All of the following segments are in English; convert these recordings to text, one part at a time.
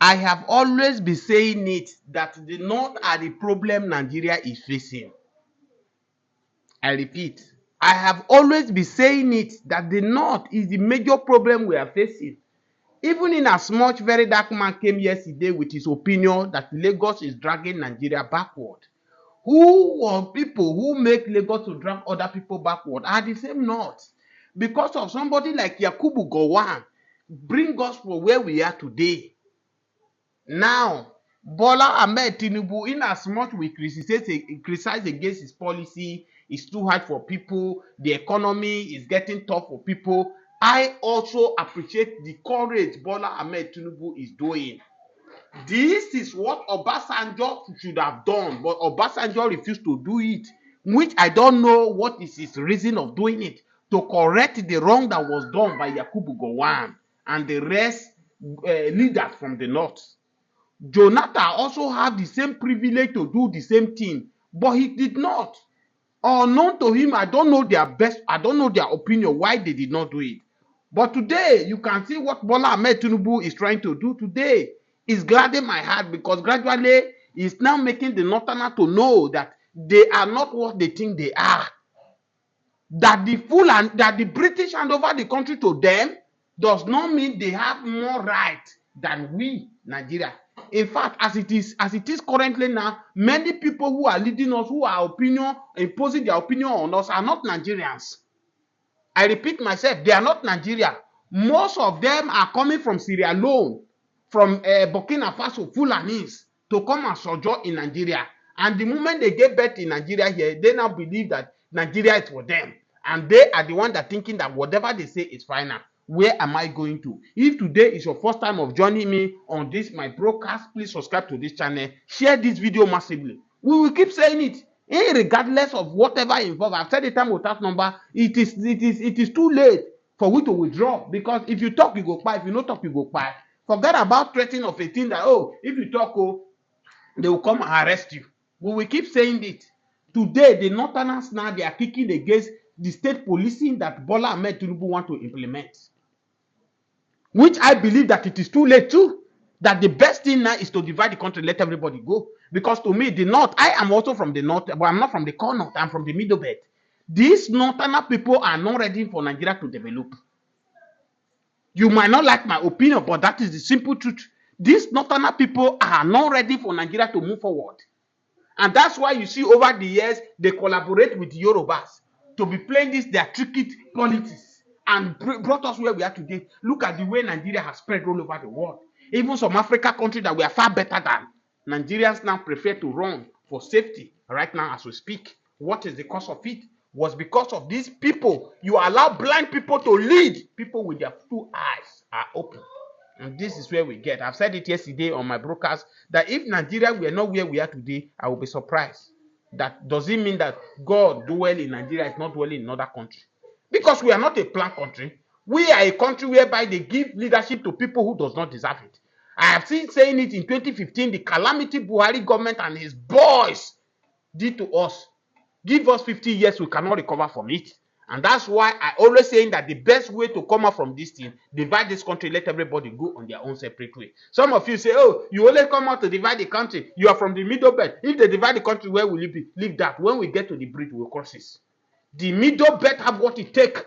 I have always been saying it that the North are the problem Nigeria is facing. I repeat, I have always been saying it that the North is the major problem we are facing. Even in as much very dark man came yesterday with his opinion that Lagos is dragging Nigeria backward. Who are people who make Lagos to drag other people backward are the same North. Because of somebody like Yakubu Gowon bring us for where we are today. Now, Bola Ahmed Tinubu, in as much we criticize against his policy, it's too hard for people, the economy is getting tough for people. I also appreciate the courage Bola Ahmed Tinubu is doing. This is what Obasanjo should have done, but Obasanjo refused to do it, which I don't know what is his reason of doing it, to correct the wrong that was done by Yakubu Gowon and the rest leaders from the North. Jonathan also have the same privilege to do the same thing, but he did not. Unknown to him, I don't know their opinion why they did not do it. But today, you can see what Bola Ahmed Tinubu is trying to do today. It's gladdening my heart because gradually he's now making the Northerners to know that they are not what they think they are. That the British hand over the country to them does not mean they have more right than we, Nigeria. In fact, as it is currently now, many people who are leading us, who are imposing their opinion on us, are not Nigerians. I repeat myself, they are not Nigeria. Most of them are coming from Sierra Leone, from Burkina Faso, Fulanis, to come and sojourn in Nigeria. And the moment they get back in Nigeria here, they now believe that Nigeria is for them. And they are the ones that thinking that whatever they say is final. Where am I going to? If today is your first time of joining me on this, my broadcast, please subscribe to this channel. Share this video massively. We will keep saying it. Regardless of whatever involved, I've said the time without number, it is too late for we to withdraw. Because if you talk, you go quiet. If you don't talk, you go quiet. Forget about threatening of a thing that, oh, if you talk, oh, they will come and arrest you. We will keep saying it. Today, the Northerners now, they are kicking against the state policing that Bola Ahmed Tinubu want to implement. Which I believe that it is too late too. That the best thing now is to divide the country, let everybody go. Because to me, the North, I am also from the North, but I'm not from the core North, I'm from the middle belt. These Northerner people are not ready for Nigeria to develop. You might not like my opinion, but that is the simple truth. These Northerner people are not ready for Nigeria to move forward. And that's why you see over the years, they collaborate with the Yorubas to be playing their tricky politics and brought us where we are today. Look at the way Nigeria has spread all over the world. Even some African countries that we are far better than, Nigerians now prefer to run for safety right now as we speak. What is the cause of it? Was because of these people. You allow blind people to lead. People with their two eyes are open. And this is where we get. I've said it yesterday on my broadcast that if Nigeria were not where we are today, I will be surprised. That doesn't mean that God dwell in Nigeria is not dwelling in another country. Because we are not a planned country. We are a country whereby they give leadership to people who does not deserve it. I have seen saying it in 2015, the calamity Buhari government and his boys did to us. Give us 50 years, we cannot recover from it. And that's why I always saying that the best way to come out from this thing, divide this country, let everybody go on their own separate way. Some of you say, oh, you only come out to divide the country. You are from the middle belt. If they divide the country, where will you be? Leave that. When we get to the bridge, we'll cross it. The middle belt have what it takes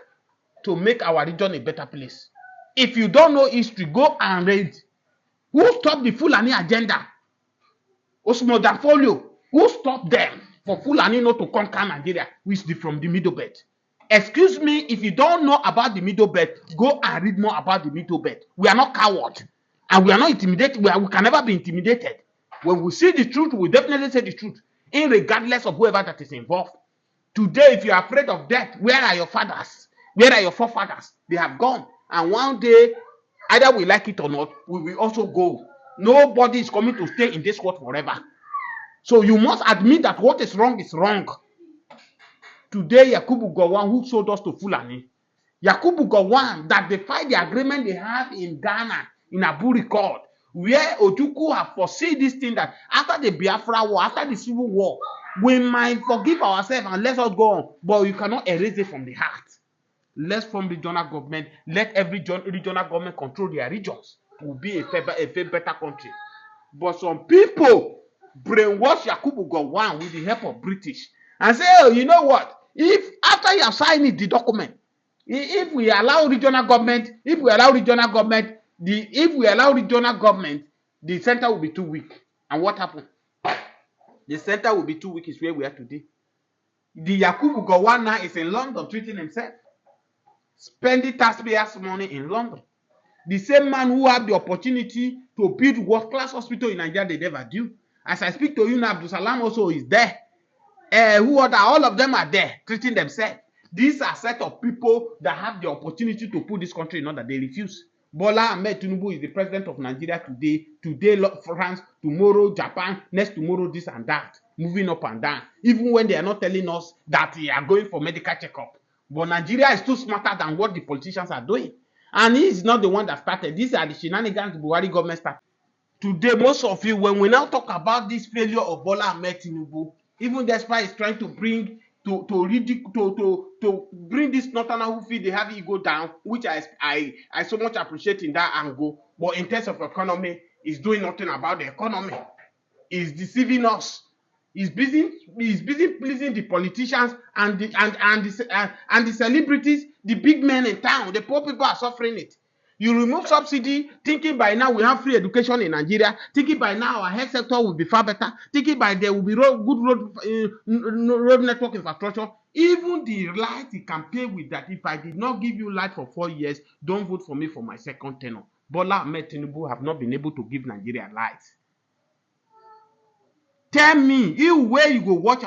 to make our region a better place. If you don't know history, go and read. Who stopped the Fulani agenda? Osmodafolio. Who stopped them for Fulani not to conquer Nigeria, which is from the middle belt? Excuse me, if you don't know about the middle belt, go and read more about the middle belt. We are not cowards. And we are not intimidated. We can never be intimidated. When we see the truth, we definitely say the truth, regardless of whoever that is involved. Today, if you are afraid of death, where are your fathers? Where are your forefathers? They have gone. And one day, either we like it or not, we will also go. Nobody is coming to stay in this world forever. So you must admit that what is wrong is wrong. Today, Yakubu Gowon, who sold us to Fulani, Yakubu Gowon, that defied the agreement they have in Ghana, in Abu Record, where Ojukwu have foreseen this thing that after the Biafra war, after the Civil War, we might forgive ourselves and let us go on, but you cannot erase it from the heart. Let's form regional government. Let every regional government control their regions. will be a better country. But some people brainwash Yakubu Gowon with the help of British and say, oh, you know what? If after you have signed the document, if we allow regional government, the center will be too weak. And what happened? The center will be too weak is where we are today. The Yakubu Gowon now is in London treating himself, spending taxpayers' money in London. The same man who had the opportunity to build world-class hospital in Nigeria, they never do. As I speak to you now, Abdul Salam also is there. All of them are there treating themselves. These are set of people that have the opportunity to put this country in order. They refuse. Bola Ahmed Tinubu is the president of Nigeria today. Today, France. Tomorrow, Japan. Next tomorrow, this and that. Moving up and down. Even when they are not telling us that they are going for medical checkup. But Nigeria is too smarter than what the politicians are doing. And he is not the one that started. These are the shenanigans the Buhari government started. Today, most of you, when we now talk about this failure of Bola Ahmed Tinubu, even despite is trying to bring to bring this northerner who feel they have ego down, which I so much appreciate in that angle. But in terms of economy, is doing nothing about the economy. Is deceiving us. Is busy pleasing the politicians and the celebrities, the big men in town. The poor people are suffering it. You remove subsidy, thinking by now we have free education in Nigeria, thinking by now our health sector will be far better, thinking by there will be good road network infrastructure. Even the light he can pay with that. If I did not give you light for 4 years, don't vote for me for my second tenure. Bola Ahmed Tinubu have not been able to give Nigeria light. Tell me, where you go watch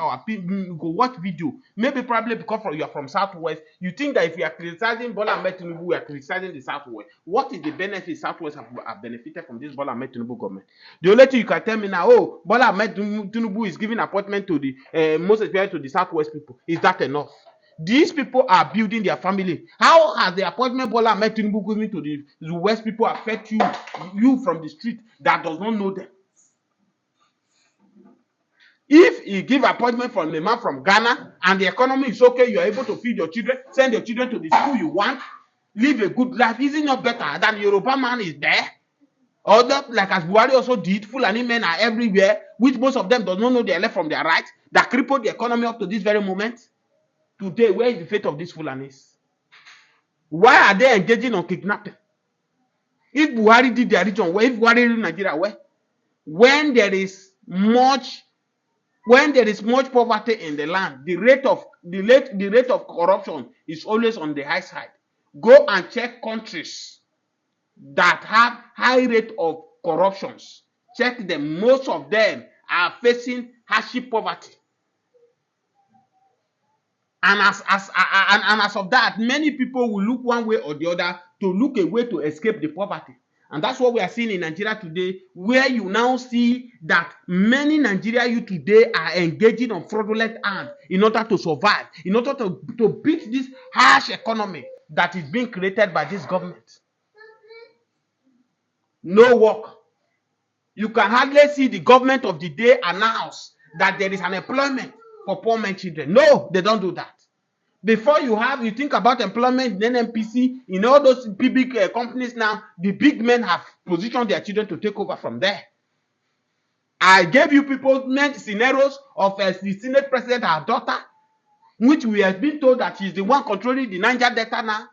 video, maybe probably because you are from Southwest, you think that if we are criticizing Bola Ahmed Tinubu, we are criticizing the Southwest. What is the benefit Southwest have benefited from this Bola Ahmed Tinubu government? The only thing you can tell me now, oh, Bola Ahmed Tinubu is giving appointment to the most especially to the Southwest people. Is that enough? These people are building their family. How has the appointment Bola Ahmed Tinubu given to the West people affect you from the street that does not know them? If you give appointment from a man from Ghana and the economy is okay, you are able to feed your children, send your children to the school you want, live a good life, is it not better than Yoruba man is there? Or that, like as Buhari also did, Fulani men are everywhere, which most of them do not know their left from their right, that crippled the economy up to this very moment. Today, where is the fate of these Fulanis? Why are they engaging on kidnapping? If Buhari did their region well, if Buhari did Nigeria well, when there is much poverty in the land, the rate of corruption is always on the high side. Go and check countries that have high rate of corruptions. Check them. Most of them are facing hardship poverty. And as of that, many people will look one way or the other to look a way to escape the poverty. And that's what we are seeing in Nigeria today, where you now see that many Nigeria youth today are engaging on fraudulent acts in order to survive, in order to beat this harsh economy that is being created by this government. No work. You can hardly see the government of the day announce that there is an employment for poor men children. No, they don't do that. Before you think about employment in NNPC, in all those big companies now, the big men have positioned their children to take over from there. I gave you scenarios of the Senate President, her daughter, which we have been told that she's the one controlling the Niger Delta now.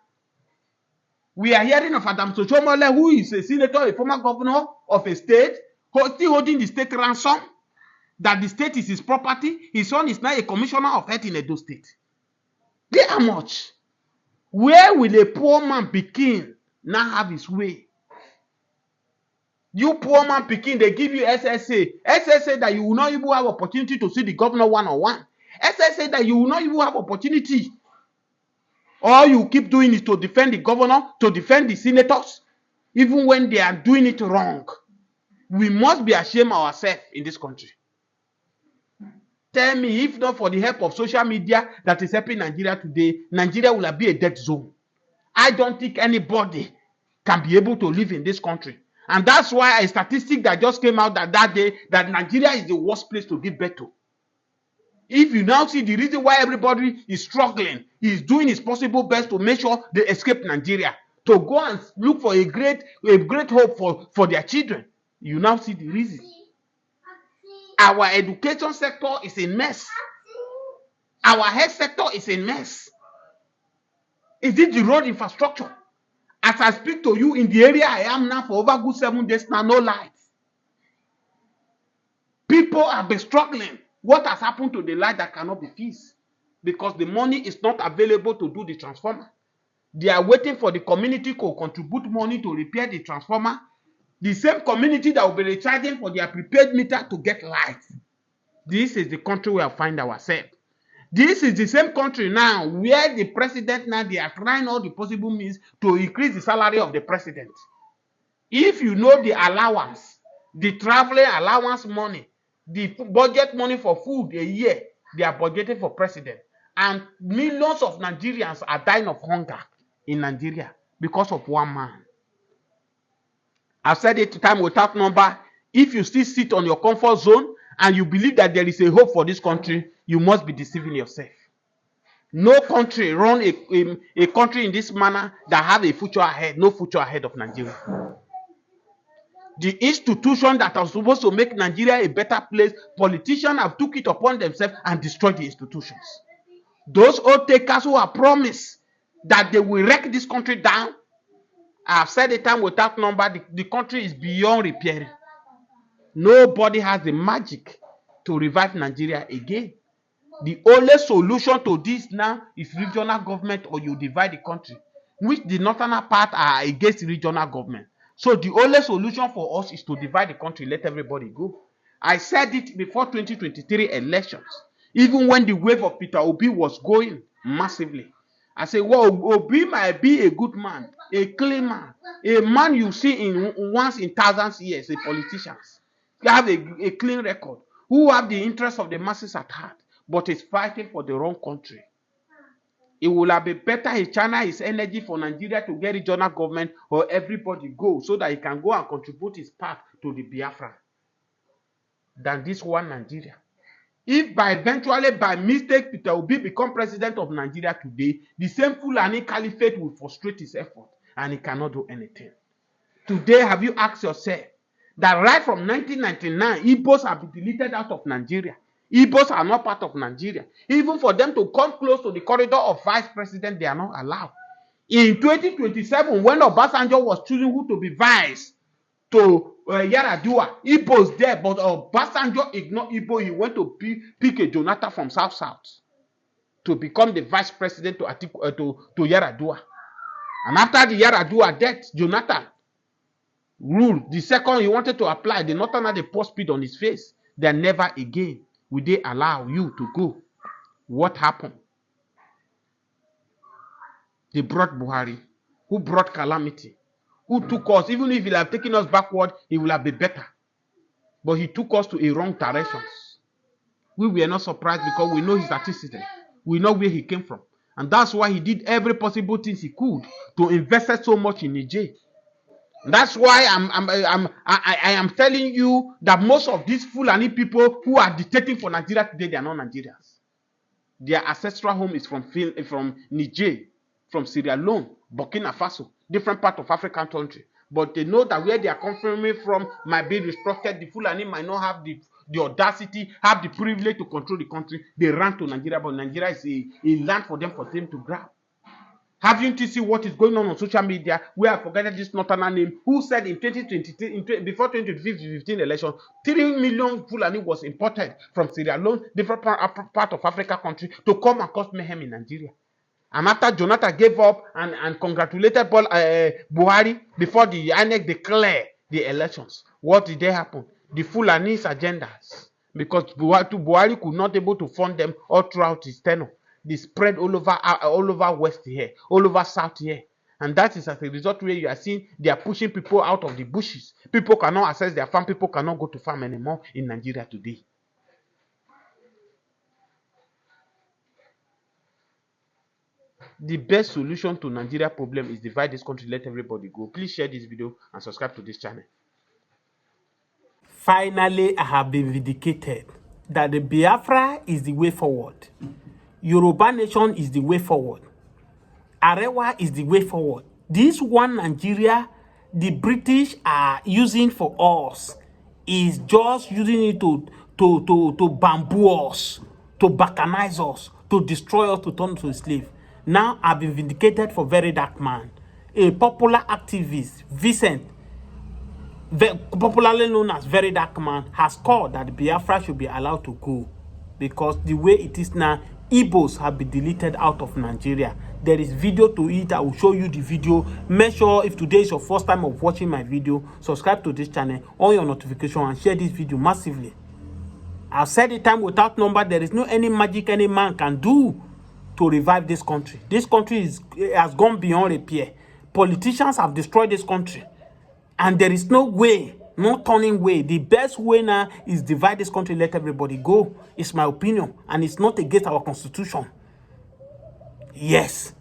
We are hearing of Adam Sochomole, who is a senator, a former governor of a state, still holding the state ransom, that the state is his property. His son is now a commissioner of health in Edo State. Get how much? Where will a poor man begin now have his way? You poor man begin, they give you SSA. SSA that you will not even have opportunity to see the governor one-on-one. SSA that you will not even have opportunity. All you keep doing is to defend the governor, to defend the senators, even when they are doing it wrong. We must be ashamed of ourselves in this country. Tell me, if not for the help of social media that is helping Nigeria today, Nigeria will be a dead zone. I don't think anybody can be able to live in this country. And that's why a statistic that just came out that day, that Nigeria is the worst place to give birth to. If you now see the reason why everybody is struggling, is doing his possible best to make sure they escape Nigeria. to go and look for a great hope for their children. You now see the reason. Our education sector is a mess. Our health sector is a mess. Is it the road infrastructure? As I speak to you, in the area I am now for over good 7 days now, no lights. People have been struggling. What has happened to the light that cannot be fixed? Because the money is not available to do the transformer. They are waiting for the community to contribute money to repair the transformer. The same community that will be recharging for their prepaid meter to get light. This is the country where we find ourselves. This is the same country now where the president now, they are trying all the possible means to increase the salary of the president. If you know the allowance, the traveling allowance money, the budget money for food a year, they are budgeting for president. And millions of Nigerians are dying of hunger in Nigeria because of one man. I've said it time without number. If you still sit on your comfort zone and you believe that there is a hope for this country, you must be deceiving yourself. No country run a country in this manner that have a future ahead, no future ahead of Nigeria. The institution that are supposed to make Nigeria a better place, politicians have took it upon themselves and destroyed the institutions. Those old takers who have promised that they will wreck this country down, I have said it time without number, the country is beyond repairing. Nobody has the magic to revive Nigeria again. The only solution to this now is regional government, or you divide the country, which the northern part are against regional government. So the only solution for us is to divide the country, let everybody go. I said it before 2023 elections, even when the wave of Peter Obi was going massively. I said, well, Obi might be a good man, a clean man, a man you see in once in thousands years, a politician. You have a clean record, who have the interests of the masses at heart, but is fighting for the wrong country. It will have been better he channel his energy for Nigeria to get regional government, or everybody go, so that he can go and contribute his part to the Biafra, than this one Nigeria. If eventually by mistake Peter Obi become president of Nigeria today, the same Fulani Caliphate will frustrate his effort and he cannot do anything. Today, have you asked yourself that right from 1999, Igbos have been deleted out of Nigeria? Igbos are not part of Nigeria. Even for them to come close to the corridor of vice president, they are not allowed. In 2027, when Obasanjo was choosing who to be vice to Yaradua, Igbos there, but Obasanjo ignored Igbo. He went to pick a Jonathan from South to become the vice president to Yaradua. And after the Yaradua death, Jonathan ruled. The second he wanted to apply, the Northern had a post speed on his face. Then never again will they allow you to go. What happened? They brought Buhari, who brought calamity, who took us, even if he have taken us backward, he will have been better. But he took us to a wrong direction. We were not surprised because we know his antecedent. We know where he came from. And that's why he did every possible thing he could to invest so much in Niger. That's why I am telling you that most of these Fulani people who are dictating for Nigeria today, they are not Nigerians. Their ancestral home is from Niger, from Sierra Leone, Burkina Faso, different part of African country. But they know that where they are coming from might be restricted. The Fulani might not have the audacity, have the privilege to control the country. They ran to Nigeria, but Nigeria is a land for them to grab. Haven't you seen what is going on social media? Where I forgot this northern name, who said in 2023, before 2015 election, 3 million Fulani was imported from Sierra Leone, different part of Africa country, to come and cause mayhem in Nigeria. And after Jonathan gave up and congratulated Buhari before the INEC declared the elections, what did they happen? The Fulani's agendas, because Buhari could not able to fund them all throughout his tenure. They spread all over West here, all over South here. And that is as a result where you are seeing they are pushing people out of the bushes. People cannot access their farm. People cannot go to farm anymore in Nigeria today. The best solution to Nigeria problem is divide this country, let everybody go. Please share this video and subscribe to this channel. Finally, I have been vindicated that the Biafra is the way forward. Yoruba nation is the way forward. Arewa is the way forward. This one Nigeria, the British are using for us, is just using it to bamboo us, to balkanize us, to destroy us, to turn to a slave. Now I've been vindicated for very dark man. A popular activist, Vincent, popularly known as Very Dark Man, has called that Biafra should be allowed to go because the way it is now, Igbos have been deleted out of Nigeria. There is video to it. I will show you the video. Make sure if today is your first time of watching my video, subscribe to this channel, on your notification, and share this video massively. I've said it time without number. There is no any magic any man can do to revive this country. This country has gone beyond repair. Politicians have destroyed this country. And there is no way, no turning way. The best way now is divide this country, let everybody go. It's my opinion. And it's not against our constitution. Yes.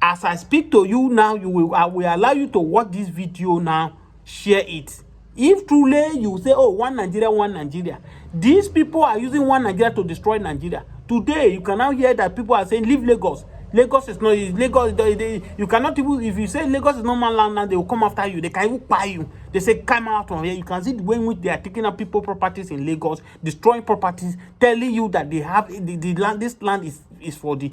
As I speak to you now, I will allow you to watch this video now. Share it. If truly you say, oh, one Nigeria, one Nigeria. These people are using one Nigeria to destroy Nigeria. Today, you can now hear that people are saying, leave Lagos. Lagos is not Lagos. You cannot even, if you say Lagos is not man land now, they will come after you. They can even buy you. They say come out from here. You can see the way in which they are taking up people properties in Lagos, destroying properties, telling you that they have the land. This land is for the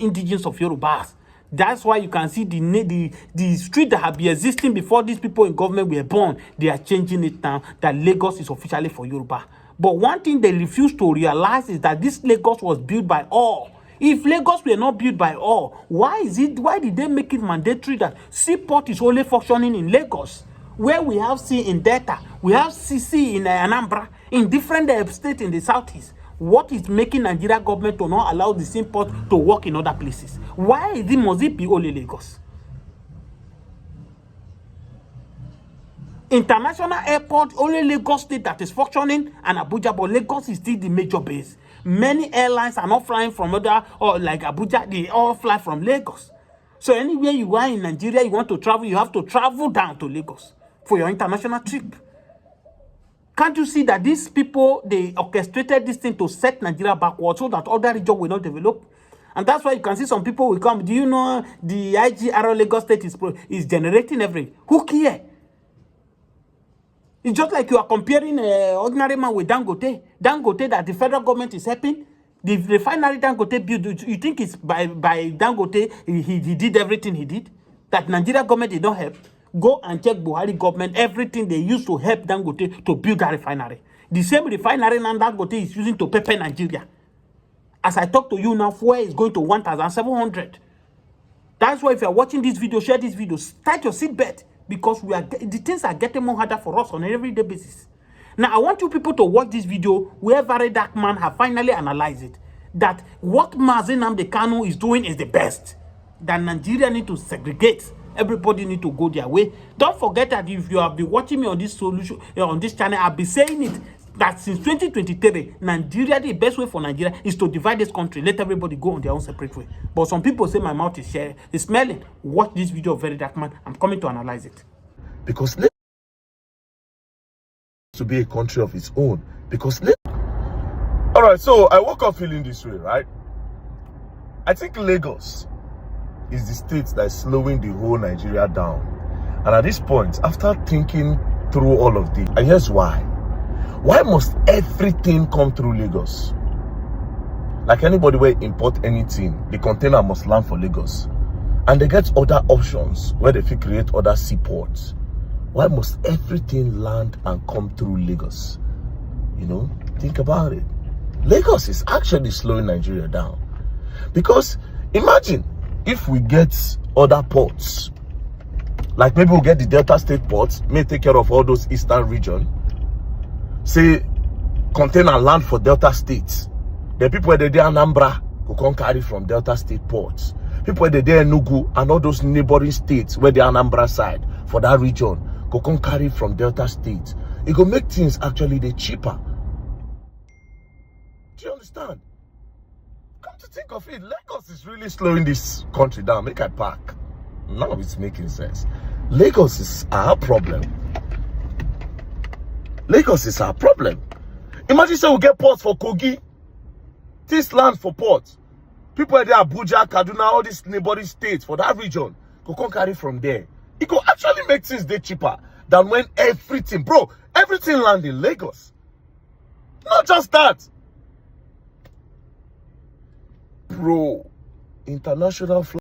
indigenous of Yorubas. That's why you can see the street that have been existing before these people in government were born. They are changing it now that Lagos is officially for Yoruba. But one thing they refuse to realize is that this Lagos was built by all. If Lagos were not built by all, why did they make it mandatory that seaport is only functioning in Lagos, where we have sea in Delta, we have sea in Anambra, in different states in the southeast? What is making Nigeria government to not allow the seaport to work in other places? Why must it be only Lagos? International airport, only Lagos state that is functioning, and Abuja, but Lagos is still the major base. Many airlines are not flying from other, or like Abuja, they all fly from Lagos. So anywhere you are in Nigeria, you want to travel, you have to travel down to Lagos for your international trip. Can't you see that these people, they orchestrated this thing to set Nigeria backward so that other regions will not develop? And that's why you can see some people will come. Do you know the IGR Lagos state is generating everything? Who cares? It's just like you are comparing an ordinary man with Dangote. Dangote that the federal government is helping. The refinery Dangote built, you think it's by Dangote he did everything he did? That Nigeria government did not help? Go and check Buhari government, everything they used to help Dangote to build that refinery. The same refinery now Dangote is using to pepper Nigeria. As I talk to you now, fuel is going to 1,700. That's why if you are watching this video, share this video, tight your seatbelt. Because the things are getting more harder for us on an everyday basis. Now, I want you people to watch this video where Very Dark Man have finally analyzed it. That what Mazi Nnamdi Kanu is doing is the best. That Nigeria need to segregate. Everybody need to go their way. Don't forget that if you have been watching me on this solution, on this channel, I've been saying it. That since 2023, Nigeria, the best way for Nigeria is to divide this country. Let everybody go on their own separate way. But some people say my mouth is smelling. Watch this video of Very Dark Man. I'm coming to analyze it. Because to be a country of its own. Because all right, so I woke up feeling this way, right? I think Lagos is the state that is slowing the whole Nigeria down. And at this point, after thinking through all of this, and here's why. Why must everything come through Lagos? Like anybody will import anything, the container must land for Lagos. And they get other options where they can create other seaports. Why must everything land and come through Lagos? You know, think about it. Lagos is actually slowing Nigeria down. Because imagine if we get other ports, like maybe we'll get the Delta State ports, may take care of all those eastern region. Say, container land for Delta State. The people where they there Anambra who can carry from Delta State ports. People where they there Enugu and all those neighboring states where they are Anambra side for that region who can carry from Delta State. It will make things actually the cheaper. Do you understand? Come to think of it, Lagos is really slowing this country down. Make I park. None of it's making sense. Lagos is our problem. Lagos is our problem. Imagine say we get ports for Kogi. This land for ports. People are there, Abuja, Kaduna, all these neighboring states for that region. go come carry from there. It could actually make things dey cheaper than when everything, bro, everything land in Lagos. Not just that. Bro, international flight.